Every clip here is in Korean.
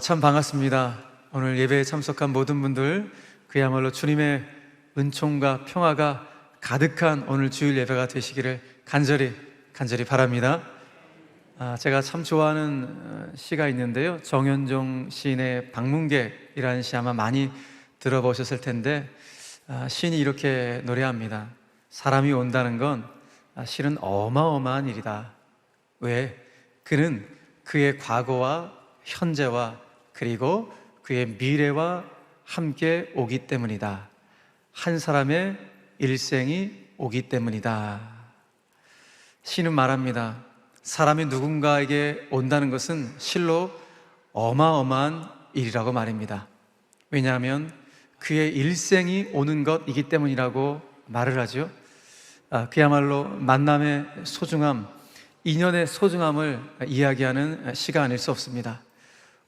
참 반갑습니다. 오늘 예배에 참석한 모든 분들, 그야말로 주님의 은총과 평화가 가득한 오늘 주일 예배가 되시기를 간절히 바랍니다. 제가 참 좋아하는 시가 있는데요, 정현종 시인의 방문객이라는 시 아마 많이 들어보셨을 텐데, 시인이 이렇게 노래합니다. 사람이 온다는 건 실은 어마어마한 일이다. 왜? 그는 그의 과거와 현재와 그리고 그의 미래와 함께 오기 때문이다. 한 사람의 일생이 오기 때문이다. 시는 말합니다. 사람이 누군가에게 온다는 것은 실로 어마어마한 일이라고 말입니다. 왜냐하면 그의 일생이 오는 것이기 때문이라고 말을 하죠. 그야말로 만남의 소중함, 인연의 소중함을 이야기하는 시가 아닐 수 없습니다.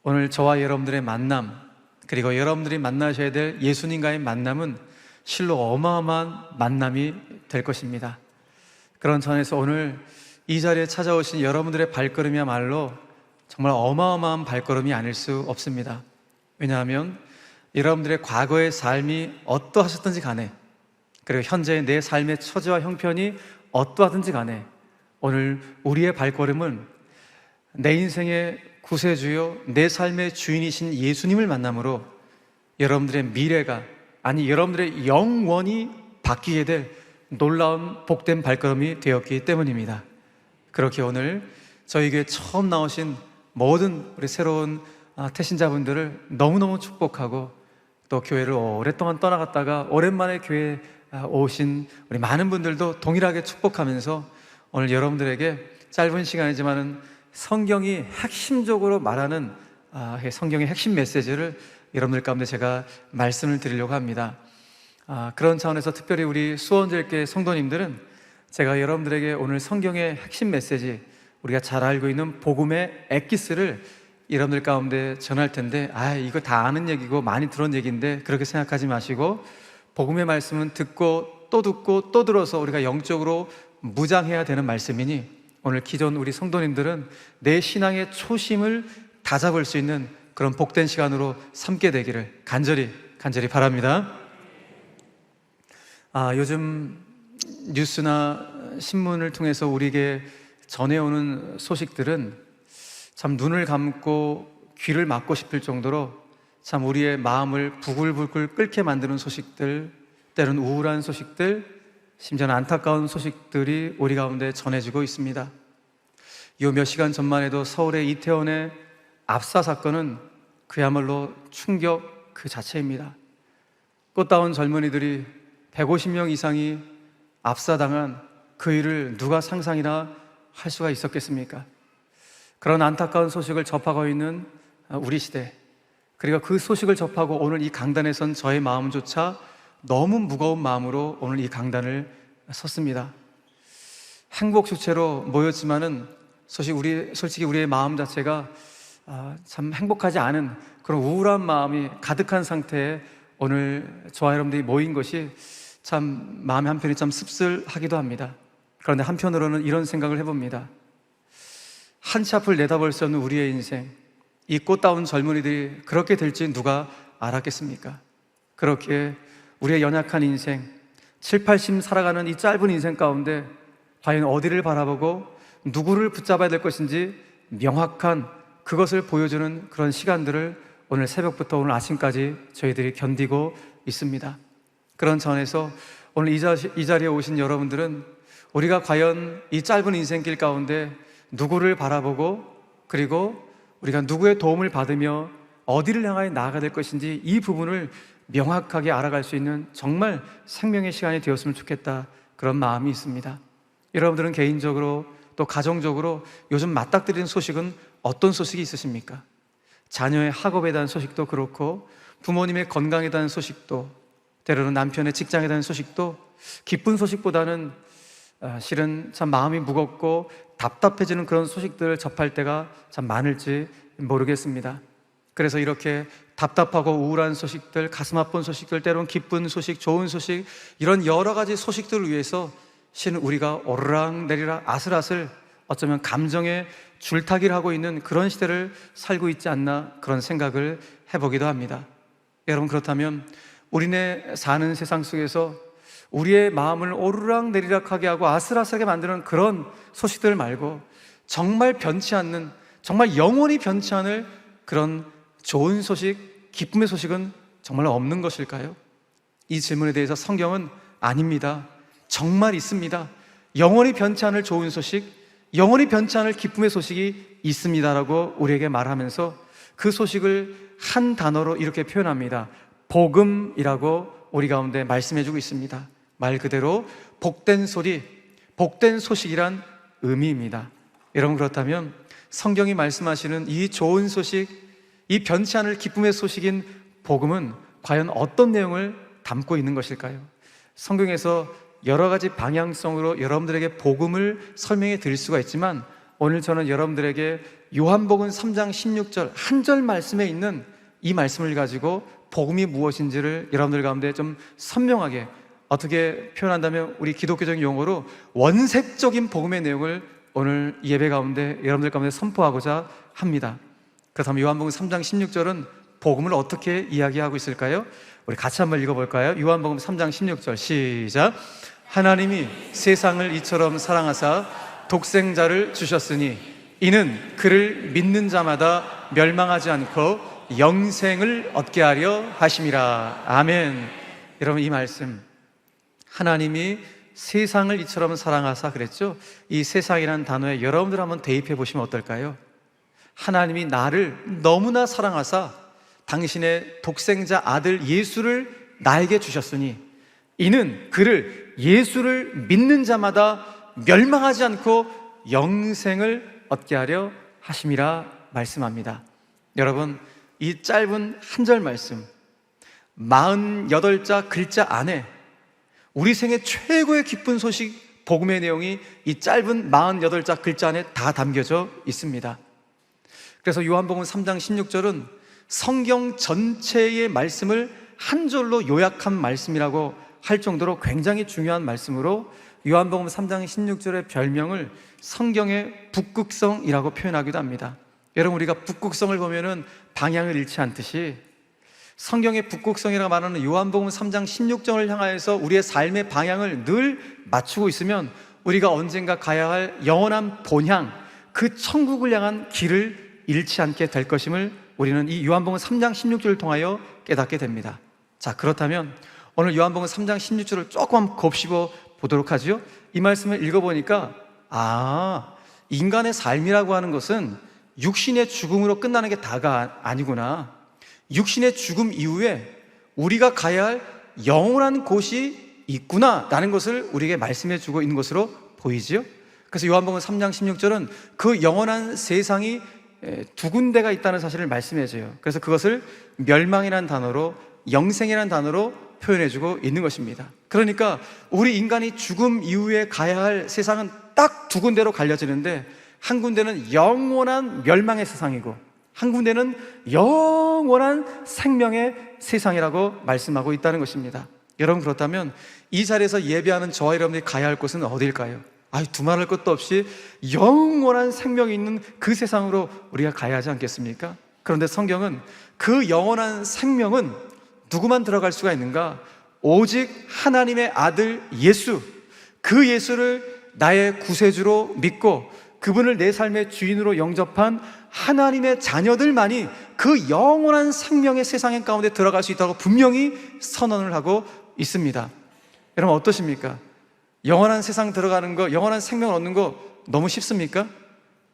오늘 저와 여러분들의 만남, 그리고 여러분들이 만나셔야 될 예수님과의 만남은 실로 어마어마한 만남이 될 것입니다. 그런 전에서 오늘 이 자리에 찾아오신 여러분들의 발걸음이야말로 정말 어마어마한 발걸음이 아닐 수 없습니다. 왜냐하면 여러분들의 과거의 삶이 어떠하셨든지 간에, 그리고 현재의 내 삶의 처지와 형편이 어떠하든지 간에 오늘 우리의 발걸음은 내 인생의 구세주요 내 삶의 주인이신 예수님을 만남으로 여러분들의 미래가, 아니 여러분들의 영원히 바뀌게 될 놀라운 복된 발걸음이 되었기 때문입니다. 그렇게 오늘 저희 교회 처음 나오신 모든 우리 새로운 태신자분들을 너무너무 축복하고, 또 교회를 오랫동안 떠나갔다가 오랜만에 교회에 오신 우리 많은 분들도 동일하게 축복하면서 오늘 여러분들에게 짧은 시간이지만은 성경이 핵심적으로 말하는 성경의 핵심 메시지를 여러분들 가운데 제가 말씀을 드리려고 합니다. 그런 차원에서 특별히 우리 수원절개 성도님들은 제가 여러분들에게 오늘 성경의 핵심 메시지, 우리가 잘 알고 있는 복음의 엑기스를 여러분들 가운데 전할 텐데, 이거 다 아는 얘기고 많이 들은 얘기인데 그렇게 생각하지 마시고, 복음의 말씀은 듣고 또 들어서 우리가 영적으로 무장해야 되는 말씀이니 오늘 기존 우리 성도님들은 내 신앙의 초심을 다잡을 수 있는 그런 복된 시간으로 삼게 되기를 간절히 바랍니다. 요즘 뉴스나 신문을 통해서 우리에게 전해오는 소식들은 참 눈을 감고 귀를 막고 싶을 정도로 참 우리의 마음을 부글부글 끓게 만드는 소식들, 때로는 우울한 소식들, 심지어는 안타까운 소식들이 우리 가운데 전해지고 있습니다. 이 몇 시간 전만 해도 서울의 이태원의 압사 사건은 그야말로 충격 그 자체입니다. 꽃다운 젊은이들이 150명 이상이 압사당한 그 일을 누가 상상이나 할 수가 있었겠습니까? 그런 안타까운 소식을 접하고 있는 우리 시대, 그리고 그 소식을 접하고 오늘 이 강단에 선 저의 마음조차 너무 무거운 마음으로 오늘 이 강단을 섰습니다. 행복 주체로 모였지만은 솔직히 우리의 마음 자체가 참 행복하지 않은 그런 우울한 마음이 가득한 상태에 오늘 저와 여러분들이 모인 것이 참 마음의 한편이 참 씁쓸하기도 합니다. 그런데 한편으로는 이런 생각을 해봅니다. 한 치 앞을 내다볼 수 없는 우리의 인생, 이 꽃다운 젊은이들이 그렇게 될지 누가 알았겠습니까? 그렇게 우리의 연약한 인생, 7, 80 살아가는 이 짧은 인생 가운데 과연 어디를 바라보고 누구를 붙잡아야 될 것인지 명확한 그것을 보여주는 그런 시간들을 오늘 새벽부터 오늘 아침까지 저희들이 견디고 있습니다. 그런 차원에서 오늘 이 자리에 오신 여러분들은 우리가 과연 이 짧은 인생길 가운데 누구를 바라보고, 그리고 우리가 누구의 도움을 받으며 어디를 향하여 나아가야 될 것인지 이 부분을 명확하게 알아갈 수 있는 정말 생명의 시간이 되었으면 좋겠다, 그런 마음이 있습니다. 여러분들은 개인적으로 또 가정적으로 요즘 맞닥뜨리는 소식은 어떤 소식이 있으십니까? 자녀의 학업에 대한 소식도 그렇고, 부모님의 건강에 대한 소식도, 때로는 남편의 직장에 대한 소식도 기쁜 소식보다는 실은 참 마음이 무겁고 답답해지는 그런 소식들을 접할 때가 참 많을지 모르겠습니다. 그래서 이렇게 답답하고 우울한 소식들, 가슴 아픈 소식들, 때로는 기쁜 소식, 좋은 소식, 이런 여러 가지 소식들을 위해서 실은 우리가 오르락내리락 아슬아슬 어쩌면 감정의 줄타기를 하고 있는 그런 시대를 살고 있지 않나, 그런 생각을 해보기도 합니다. 여러분, 그렇다면 우리네 사는 세상 속에서 우리의 마음을 오르락 내리락하게 하고 아슬아슬하게 만드는 그런 소식들 말고 정말 변치 않는, 정말 영원히 변치 않을 그런 좋은 소식, 기쁨의 소식은 정말 없는 것일까요? 이 질문에 대해서 성경은 아닙니다. 정말 있습니다. 영원히 변치 않을 좋은 소식, 영원히 변치 않을 기쁨의 소식이 있습니다라고 우리에게 말하면서 그 소식을 한 단어로 이렇게 표현합니다. 복음이라고 우리 가운데 말씀해주고 있습니다. 말 그대로 복된 소리, 복된 소식이란 의미입니다. 여러분, 그렇다면 성경이 말씀하시는 이 좋은 소식, 이 변치 않을 기쁨의 소식인 복음은 과연 어떤 내용을 담고 있는 것일까요? 성경에서 여러 가지 방향성으로 여러분들에게 복음을 설명해 드릴 수가 있지만, 오늘 저는 여러분들에게 요한복음 3장 16절 한 절 말씀에 있는 이 말씀을 가지고 복음이 무엇인지를 여러분들 가운데 좀 선명하게, 어떻게 표현한다면 우리 기독교적인 용어로 원색적인 복음의 내용을 오늘 예배 가운데 여러분들 가운데 선포하고자 합니다. 그렇다면 요한복음 3장 16절은 복음을 어떻게 이야기하고 있을까요? 우리 같이 한번 읽어볼까요? 요한복음 3장 16절 시작. 하나님이 세상을 이처럼 사랑하사 독생자를 주셨으니 이는 그를 믿는 자마다 멸망하지 않고 영생을 얻게 하려 하심이라. 아멘. 여러분, 이 말씀, 하나님이 세상을 이처럼 사랑하사 그랬죠? 이 세상이라는 단어에 여러분들 한번 대입해 보시면 어떨까요? 하나님이 나를 너무나 사랑하사 당신의 독생자 아들 예수를 나에게 주셨으니 이는 그를, 예수를 믿는 자마다 멸망하지 않고 영생을 얻게 하려 하심이라 말씀합니다. 여러분, 이 짧은 한 절 말씀 48자 글자 안에 우리 생애 최고의 기쁜 소식, 복음의 내용이 이 짧은 48자 글자 안에 다 담겨져 있습니다. 그래서 요한복음 3장 16절은 성경 전체의 말씀을 한 절로 요약한 말씀이라고 할 정도로 굉장히 중요한 말씀으로 요한복음 3장 16절의 별명을 성경의 북극성이라고 표현하기도 합니다. 여러분, 우리가 북극성을 보면은 방향을 잃지 않듯이 성경의 북극성이라고 말하는 요한복음 3장 16절을 향하여서 우리의 삶의 방향을 늘 맞추고 있으면 우리가 언젠가 가야 할 영원한 본향, 그 천국을 향한 길을 잃지 않게 될 것임을 우리는 이 요한복음 3장 16절을 통하여 깨닫게 됩니다. 자, 그렇다면 오늘 요한복음 3장 16절을 조금 곱씹어 보도록 하죠. 이 말씀을 읽어보니까 인간의 삶이라고 하는 것은 육신의 죽음으로 끝나는 게 다가 아니구나. 육신의 죽음 이후에 우리가 가야 할 영원한 곳이 있구나 라는 것을 우리에게 말씀해 주고 있는 것으로 보이지요. 그래서 요한복음 3장 16절은 그 영원한 세상이 두 군데가 있다는 사실을 말씀해 줘요. 그래서 그것을 멸망이라는 단어로, 영생이라는 단어로 표현해 주고 있는 것입니다. 그러니까 우리 인간이 죽음 이후에 가야 할 세상은 딱 두 군데로 갈려지는데, 한 군데는 영원한 멸망의 세상이고 한 군데는 영원한 생명의 세상이라고 말씀하고 있다는 것입니다. 여러분, 그렇다면 이 자리에서 예배하는 저와 여러분들이 가야 할 곳은 어디일까요? 두말할 것도 없이 영원한 생명이 있는 그 세상으로 우리가 가야 하지 않겠습니까? 그런데 성경은 그 영원한 생명은 누구만 들어갈 수가 있는가? 오직 하나님의 아들 예수, 그 예수를 나의 구세주로 믿고 그분을 내 삶의 주인으로 영접한 하나님의 자녀들만이 그 영원한 생명의 세상 가운데 들어갈 수 있다고 분명히 선언을 하고 있습니다. 여러분, 어떠십니까? 영원한 세상 들어가는 거, 영원한 생명을 얻는 거 너무 쉽습니까?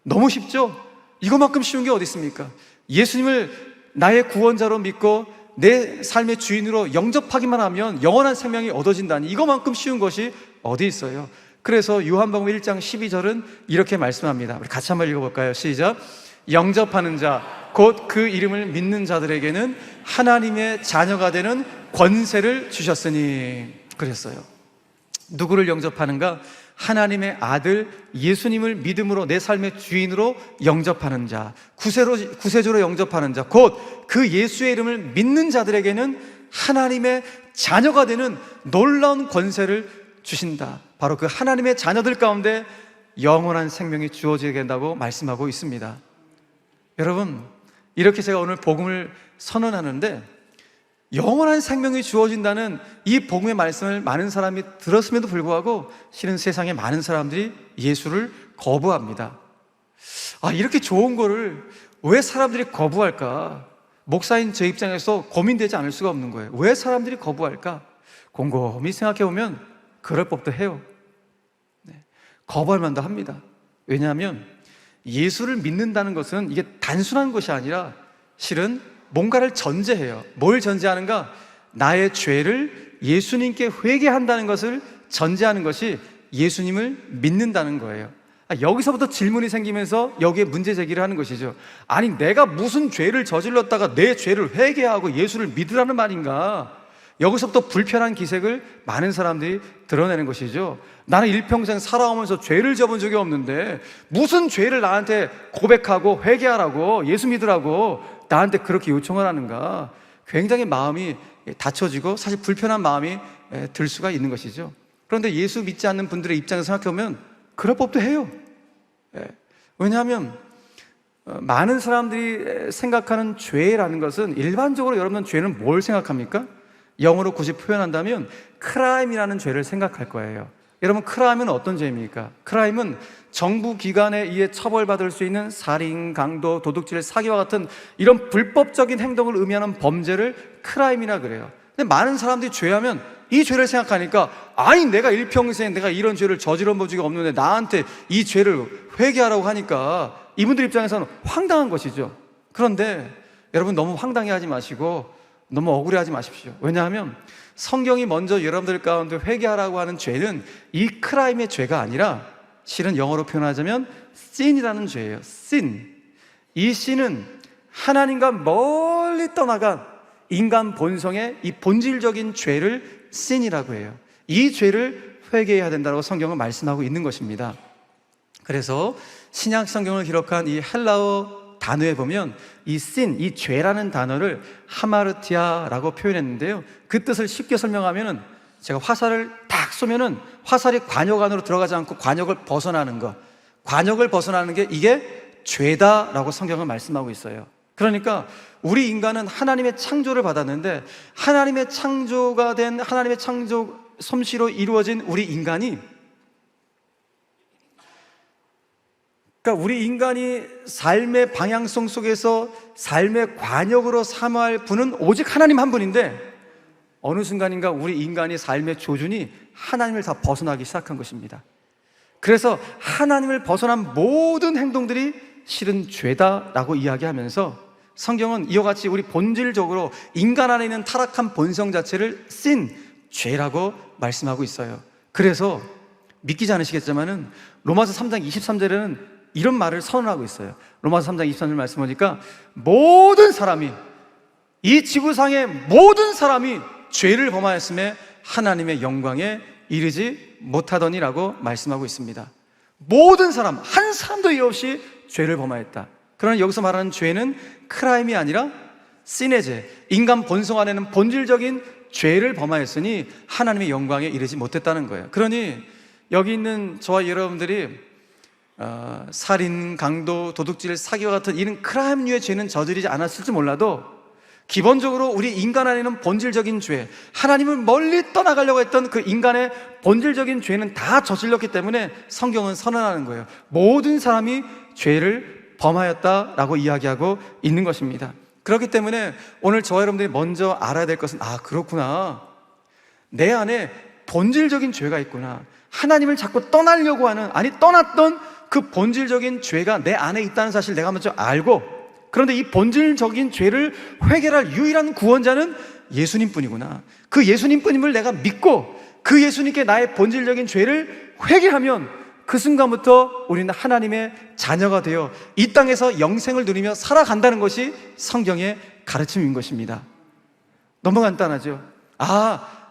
너무 쉽죠? 이거만큼 쉬운 게 어디 있습니까? 예수님을 나의 구원자로 믿고 내 삶의 주인으로 영접하기만 하면 영원한 생명이 얻어진다니, 이거만큼 쉬운 것이 어디 있어요? 그래서 요한복음 1장 12절은 이렇게 말씀합니다. 우리 같이 한번 읽어볼까요? 시작. 영접하는 자, 곧 그 이름을 믿는 자들에게는 하나님의 자녀가 되는 권세를 주셨으니. 그랬어요. 누구를 영접하는가? 하나님의 아들 예수님을 믿음으로 내 삶의 주인으로 영접하는 자, 구세주로 영접하는 자, 곧 그 예수의 이름을 믿는 자들에게는 하나님의 자녀가 되는 놀라운 권세를 주신다. 바로 그 하나님의 자녀들 가운데 영원한 생명이 주어지게 된다고 말씀하고 있습니다. 여러분, 이렇게 제가 오늘 복음을 선언하는데 영원한 생명이 주어진다는 이 복음의 말씀을 많은 사람이 들었음에도 불구하고 실은 세상에 많은 사람들이 예수를 거부합니다. 이렇게 좋은 거를 왜 사람들이 거부할까? 목사인 제 입장에서 고민되지 않을 수가 없는 거예요. 왜 사람들이 거부할까? 곰곰이 생각해 보면 그럴 법도 해요. 거부할 만도 합니다. 왜냐하면 예수를 믿는다는 것은 이게 단순한 것이 아니라 실은 뭔가를 전제해요. 뭘 전제하는가? 나의 죄를 예수님께 회개한다는 것을 전제하는 것이 예수님을 믿는다는 거예요. 여기서부터 질문이 생기면서 여기에 문제 제기를 하는 것이죠. 아니, 내가 무슨 죄를 저질렀다가 내 죄를 회개하고 예수를 믿으라는 말인가? 여기서부터 불편한 기색을 많은 사람들이 드러내는 것이죠. 나는 일평생 살아오면서 죄를 져본 적이 없는데 무슨 죄를 나한테 고백하고 회개하라고, 예수 믿으라고 나한테 그렇게 요청을 하는가? 굉장히 마음이 닫혀지고 사실 불편한 마음이 들 수가 있는 것이죠. 그런데 예수 믿지 않는 분들의 입장에서 생각해보면 그럴 법도 해요. 왜냐하면 많은 사람들이 생각하는 죄라는 것은, 일반적으로 여러분 죄는 뭘 생각합니까? 영어로 굳이 표현한다면 크라임이라는 죄를 생각할 거예요. 여러분, 크라임은 어떤 죄입니까? 크라임은 정부 기관에 의해 처벌받을 수 있는 살인, 강도, 도둑질, 사기와 같은 이런 불법적인 행동을 의미하는 범죄를 크라임이라 그래요. 근데 많은 사람들이 죄하면 이 죄를 생각하니까, 아니 내가 일평생 내가 이런 죄를 저질러 본 적이 없는데 나한테 이 죄를 회개하라고 하니까 이분들 입장에서는 황당한 것이죠. 그런데 여러분, 너무 황당해하지 마시고 너무 억울해하지 마십시오. 왜냐하면 성경이 먼저 여러분들 가운데 회개하라고 하는 죄는 이 크라임의 죄가 아니라 실은 영어로 표현하자면 sin이라는 죄예요. sin. 이 sin은 하나님과 멀리 떠나간 인간 본성의 이 본질적인 죄를 sin이라고 해요. 이 죄를 회개해야 된다고 성경은 말씀하고 있는 것입니다. 그래서 신약 성경을 기록한 이 헬라어 단어에 보면 이 sin, 이 죄라는 단어를 하마르티아라고 표현했는데요, 그 뜻을 쉽게 설명하면은, 제가 화살을 딱 쏘면은 화살이 관역 안으로 들어가지 않고 관역을 벗어나는 것, 관역을 벗어나는 게 이게 죄다라고 성경은 말씀하고 있어요. 그러니까 우리 인간은 하나님의 창조를 받았는데 하나님의 창조가 된, 하나님의 창조 솜씨로 이루어진 우리 인간이, 그러니까 우리 인간이 삶의 방향성 속에서 삶의 관역으로 삼아야 할 분은 오직 하나님 한 분인데, 어느 순간인가 우리 인간이 삶의 조준이 하나님을 다 벗어나기 시작한 것입니다. 그래서 하나님을 벗어난 모든 행동들이 실은 죄다라고 이야기하면서 성경은 이와 같이 우리 본질적으로 인간 안에 있는 타락한 본성 자체를 sin, 죄라고 말씀하고 있어요. 그래서 믿기지 않으시겠지만은 로마서 3장 23절에는 이런 말을 선언하고 있어요. 로마서 3장 23절 말씀 보니까 모든 사람이, 이 지구상의 모든 사람이 죄를 범하였음에 하나님의 영광에 이르지 못하더니라고 말씀하고 있습니다. 모든 사람, 한 사람도 이유 없이 죄를 범하였다. 그러나 여기서 말하는 죄는 크라임이 아니라 신의 죄, 인간 본성 안에는 본질적인 죄를 범하였으니 하나님의 영광에 이르지 못했다는 거예요. 그러니 여기 있는 저와 여러분들이 살인, 강도, 도둑질, 사기와 같은 이런 크라임류의 죄는 저지르지 않았을지 몰라도 기본적으로 우리 인간 안에는 본질적인 죄, 하나님을 멀리 떠나가려고 했던 그 인간의 본질적인 죄는 다 저질렀기 때문에 성경은 선언하는 거예요. 모든 사람이 죄를 범하였다라고 이야기하고 있는 것입니다. 그렇기 때문에 오늘 저와 여러분들이 먼저 알아야 될 것은, 그렇구나, 내 안에 본질적인 죄가 있구나, 하나님을 자꾸 떠나려고 하는, 떠났던 그 본질적인 죄가 내 안에 있다는 사실 내가 먼저 알고, 그런데 이 본질적인 죄를 해결할 유일한 구원자는 예수님 뿐이구나, 그 예수님 뿐임을 내가 믿고 그 예수님께 나의 본질적인 죄를 회개하면 그 순간부터 우리는 하나님의 자녀가 되어 이 땅에서 영생을 누리며 살아간다는 것이 성경의 가르침인 것입니다. 너무 간단하죠?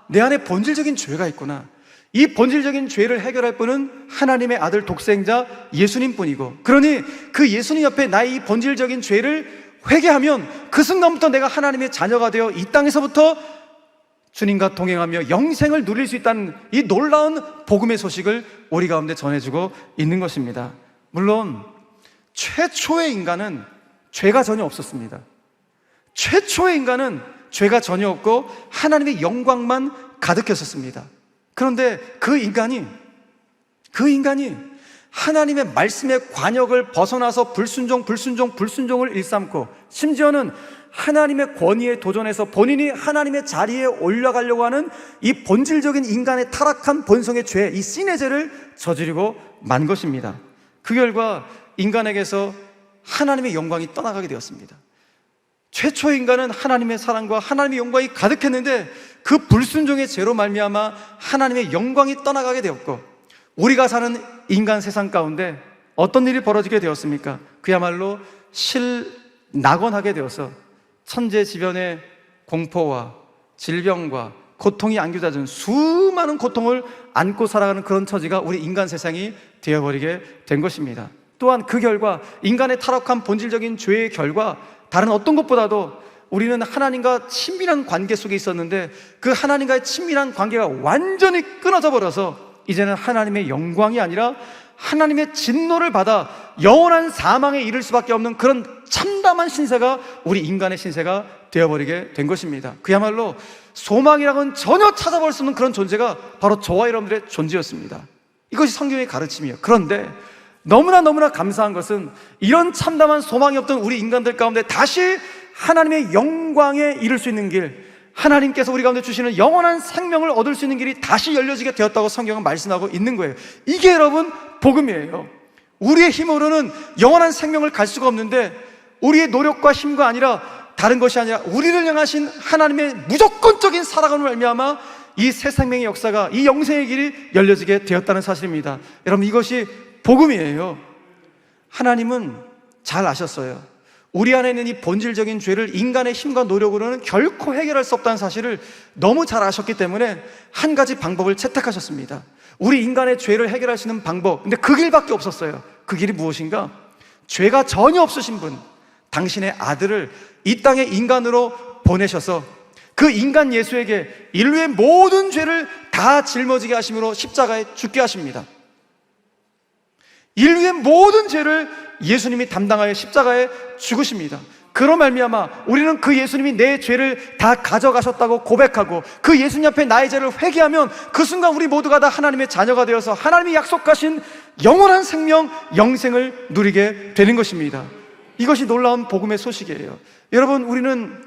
내 안에 본질적인 죄가 있구나, 이 본질적인 죄를 해결할 분은 하나님의 아들 독생자 예수님 뿐이고, 그러니 그 예수님 옆에 나의 이 본질적인 죄를 회개하면 그 순간부터 내가 하나님의 자녀가 되어 이 땅에서부터 주님과 동행하며 영생을 누릴 수 있다는 이 놀라운 복음의 소식을 우리 가운데 전해주고 있는 것입니다. 물론 최초의 인간은 죄가 전혀 없었습니다. 최초의 인간은 죄가 전혀 없고 하나님의 영광만 가득했었습니다. 그런데 그 인간이 하나님의 말씀의 관역을 벗어나서 불순종을 일삼고, 심지어는 하나님의 권위에 도전해서 본인이 하나님의 자리에 올라가려고 하는 이 본질적인 인간의 타락한 본성의 죄, 이 씬의 죄를 저지르고 만 것입니다. 그 결과 인간에게서 하나님의 영광이 떠나가게 되었습니다. 최초의 인간은 하나님의 사랑과 하나님의 영광이 가득했는데 그 불순종의 죄로 말미암아 하나님의 영광이 떠나가게 되었고, 우리가 사는 인간 세상 가운데 어떤 일이 벌어지게 되었습니까? 그야말로 실낙원하게 되어서 천재지변의 공포와 질병과 고통이 안겨져진 수많은 고통을 안고 살아가는 그런 처지가 우리 인간 세상이 되어버리게 된 것입니다. 또한 그 결과, 인간의 타락한 본질적인 죄의 결과, 다른 어떤 것보다도 우리는 하나님과 친밀한 관계 속에 있었는데 그 하나님과의 친밀한 관계가 완전히 끊어져 버려서 이제는 하나님의 영광이 아니라 하나님의 진노를 받아 영원한 사망에 이를 수밖에 없는 그런 참담한 신세가 우리 인간의 신세가 되어버리게 된 것입니다. 그야말로 소망이라고는 전혀 찾아볼 수 없는 그런 존재가 바로 저와 여러분들의 존재였습니다. 이것이 성경의 가르침이에요. 그런데 너무나 감사한 것은 이런 참담한 소망이 없던 우리 인간들 가운데 다시 하나님의 영광에 이를 수 있는 길, 하나님께서 우리 가운데 주시는 영원한 생명을 얻을 수 있는 길이 다시 열려지게 되었다고 성경은 말씀하고 있는 거예요. 이게 여러분 복음이에요. 우리의 힘으로는 영원한 생명을 갈 수가 없는데, 우리의 노력과 힘과 아니라, 다른 것이 아니라 우리를 향하신 하나님의 무조건적인 사랑으로 말미암아 이 새 생명의 역사가, 이 영생의 길이 열려지게 되었다는 사실입니다. 여러분, 이것이 복음이에요. 하나님은 잘 아셨어요. 우리 안에 있는 이 본질적인 죄를 인간의 힘과 노력으로는 결코 해결할 수 없다는 사실을 너무 잘 아셨기 때문에 한 가지 방법을 채택하셨습니다. 우리 인간의 죄를 해결할 수 있는 방법, 근데 그 길밖에 없었어요. 그 길이 무엇인가? 죄가 전혀 없으신 분, 당신의 아들을 이 땅에 인간으로 보내셔서 그 인간 예수에게 인류의 모든 죄를 다 짊어지게 하심으로 십자가에 죽게 하십니다. 인류의 모든 죄를 예수님이 담당하여 십자가에 죽으십니다. 그로 말미암아 우리는 그 예수님이 내 죄를 다 가져가셨다고 고백하고 그 예수님 앞에 나의 죄를 회개하면 그 순간 우리 모두가 다 하나님의 자녀가 되어서 하나님이 약속하신 영원한 생명, 영생을 누리게 되는 것입니다. 이것이 놀라운 복음의 소식이에요. 여러분, 우리는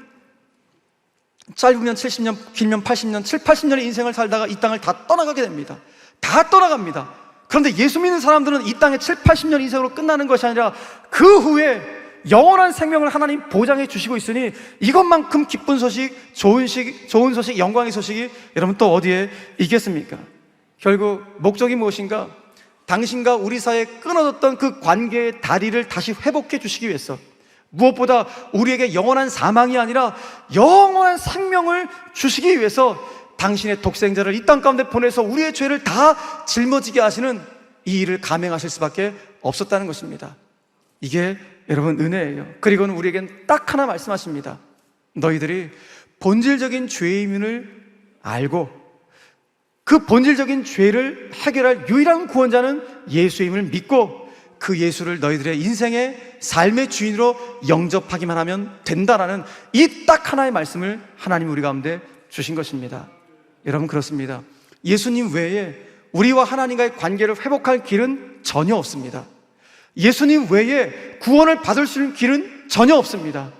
짧으면 70년, 길면 80년, 7, 80년의 인생을 살다가 이 땅을 다 떠나가게 됩니다. 다 떠나갑니다. 그런데 예수 믿는 사람들은 이 땅의 7, 80년 인생으로 끝나는 것이 아니라 그 후에 영원한 생명을 하나님 보장해 주시고 있으니 이것만큼 기쁜 소식, 좋은 소식, 영광의 소식이 여러분 또 어디에 있겠습니까? 결국 목적이 무엇인가? 당신과 우리 사이에 끊어졌던 그 관계의 다리를 다시 회복해 주시기 위해서, 무엇보다 우리에게 영원한 사망이 아니라 영원한 생명을 주시기 위해서 당신의 독생자를 이 땅 가운데 보내서 우리의 죄를 다 짊어지게 하시는 이 일을 감행하실 수밖에 없었다는 것입니다. 이게 여러분 은혜예요. 그리고는 우리에겐 딱 하나 말씀하십니다. 너희들이 본질적인 죄임을 알고 그 본질적인 죄를 해결할 유일한 구원자는 예수임을 믿고 그 예수를 너희들의 인생의 삶의 주인으로 영접하기만 하면 된다라는 이 딱 하나의 말씀을 하나님 우리 가운데 주신 것입니다. 여러분, 그렇습니다. 예수님 외에 우리와 하나님과의 관계를 회복할 길은 전혀 없습니다. 예수님 외에 구원을 받을 수 있는 길은 전혀 없습니다.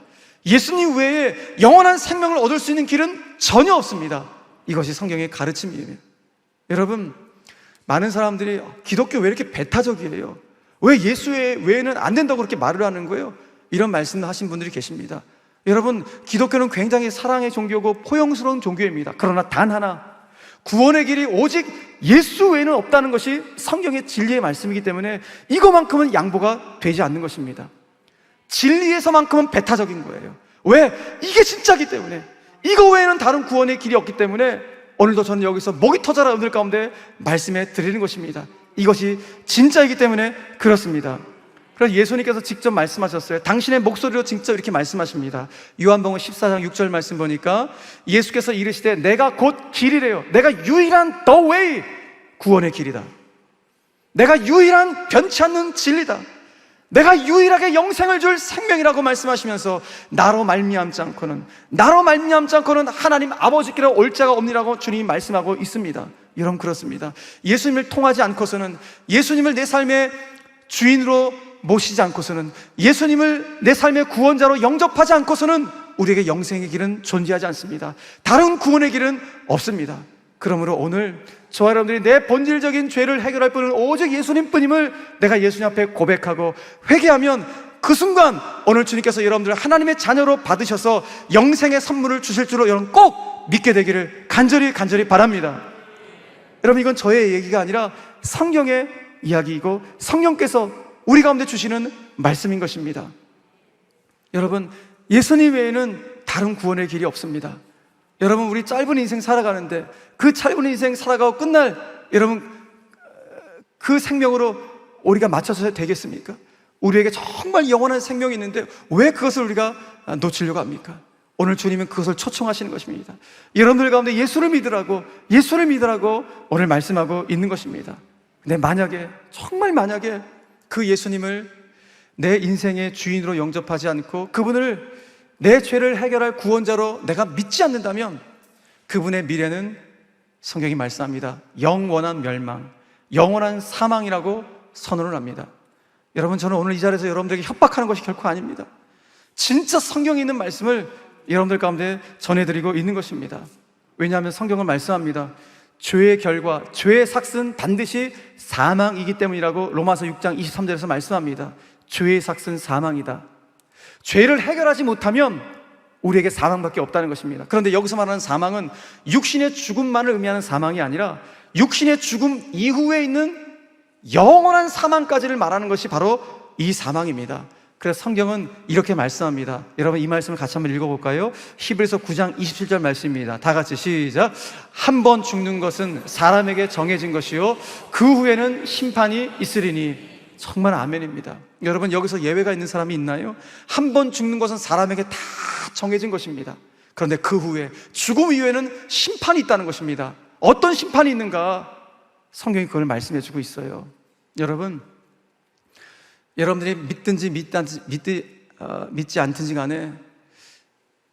예수님 외에 영원한 생명을 얻을 수 있는 길은 전혀 없습니다. 이것이 성경의 가르침이에요. 여러분, 많은 사람들이 기독교 왜 이렇게 배타적이에요? 왜 예수 외에는 안 된다고 그렇게 말을 하는 거예요? 이런 말씀을 하신 분들이 계십니다. 여러분, 기독교는 굉장히 사랑의 종교고 포용스러운 종교입니다. 그러나 단 하나, 구원의 길이 오직 예수 외에는 없다는 것이 성경의 진리의 말씀이기 때문에 이거만큼은 양보가 되지 않는 것입니다. 진리에서만큼은 배타적인 거예요. 왜? 이게 진짜기 때문에, 이거 외에는 다른 구원의 길이 없기 때문에 오늘도 저는 여기서 목이 터져라 오늘 가운데 말씀해 드리는 것입니다. 이것이 진짜이기 때문에 그렇습니다. 그래서 예수님께서 직접 말씀하셨어요. 당신의 목소리로 직접 이렇게 말씀하십니다. 요한복음 14장 6절 말씀 보니까 예수께서 이르시되 내가 곧 길이래요. 내가 유일한 the way, 구원의 길이다. 내가 유일한 변치 않는 진리다. 내가 유일하게 영생을 줄 생명이라고 말씀하시면서 나로 말미암지 않고는 하나님 아버지께로 올 자가 없니라고 주님이 말씀하고 있습니다. 여러분, 그렇습니다. 예수님을 통하지 않고서는, 예수님을 내 삶의 주인으로 모시지 않고서는, 예수님을 내 삶의 구원자로 영접하지 않고서는 우리에게 영생의 길은 존재하지 않습니다. 다른 구원의 길은 없습니다. 그러므로 오늘 저와 여러분들이 내 본질적인 죄를 해결할 분은 오직 예수님뿐임을 내가 예수님 앞에 고백하고 회개하면 그 순간 오늘 주님께서 여러분들을 하나님의 자녀로 받으셔서 영생의 선물을 주실 줄로 여러분 꼭 믿게 되기를 간절히 바랍니다. 여러분, 이건 저의 얘기가 아니라 성경의 이야기이고 성령께서 우리 가운데 주시는 말씀인 것입니다. 여러분, 예수님 외에는 다른 구원의 길이 없습니다. 여러분, 우리 짧은 인생 살아가는데 그 짧은 인생 살아가고 끝날, 여러분, 그 생명으로 우리가 맞춰서 되겠습니까? 우리에게 정말 영원한 생명이 있는데 왜 그것을 우리가 놓치려고 합니까? 오늘 주님은 그것을 초청하시는 것입니다. 여러분들 가운데 예수를 믿으라고 오늘 말씀하고 있는 것입니다. 근데 만약에, 정말 만약에 그 예수님을 내 인생의 주인으로 영접하지 않고 그분을 내 죄를 해결할 구원자로 내가 믿지 않는다면 그분의 미래는 성경이 말씀합니다. 영원한 멸망, 영원한 사망이라고 선언을 합니다. 여러분, 저는 오늘 이 자리에서 여러분들에게 협박하는 것이 결코 아닙니다. 진짜 성경에 있는 말씀을 여러분들 가운데 전해드리고 있는 것입니다. 왜냐하면 성경은 말씀합니다. 죄의 결과, 죄의 삭은 반드시 사망이기 때문이라고 로마서 6장 23절에서 말씀합니다. 죄의 삭은 사망이다. 죄를 해결하지 못하면 우리에게 사망밖에 없다는 것입니다. 그런데 여기서 말하는 사망은 육신의 죽음만을 의미하는 사망이 아니라 육신의 죽음 이후에 있는 영원한 사망까지를 말하는 것이 바로 이 사망입니다. 그래서 성경은 이렇게 말씀합니다. 여러분, 이 말씀을 같이 한번 읽어볼까요? 히브리서 9장 27절 말씀입니다. 다 같이 시작. 한 번 죽는 것은 사람에게 정해진 것이요 그 후에는 심판이 있으리니. 정말 아멘입니다. 여러분, 여기서 예외가 있는 사람이 있나요? 한 번 죽는 것은 사람에게 다 정해진 것입니다. 그런데 그 후에, 죽음 이후에는 심판이 있다는 것입니다. 어떤 심판이 있는가? 성경이 그걸 말씀해 주고 있어요. 여러분, 여러분들이 믿든지 믿지 않든지 간에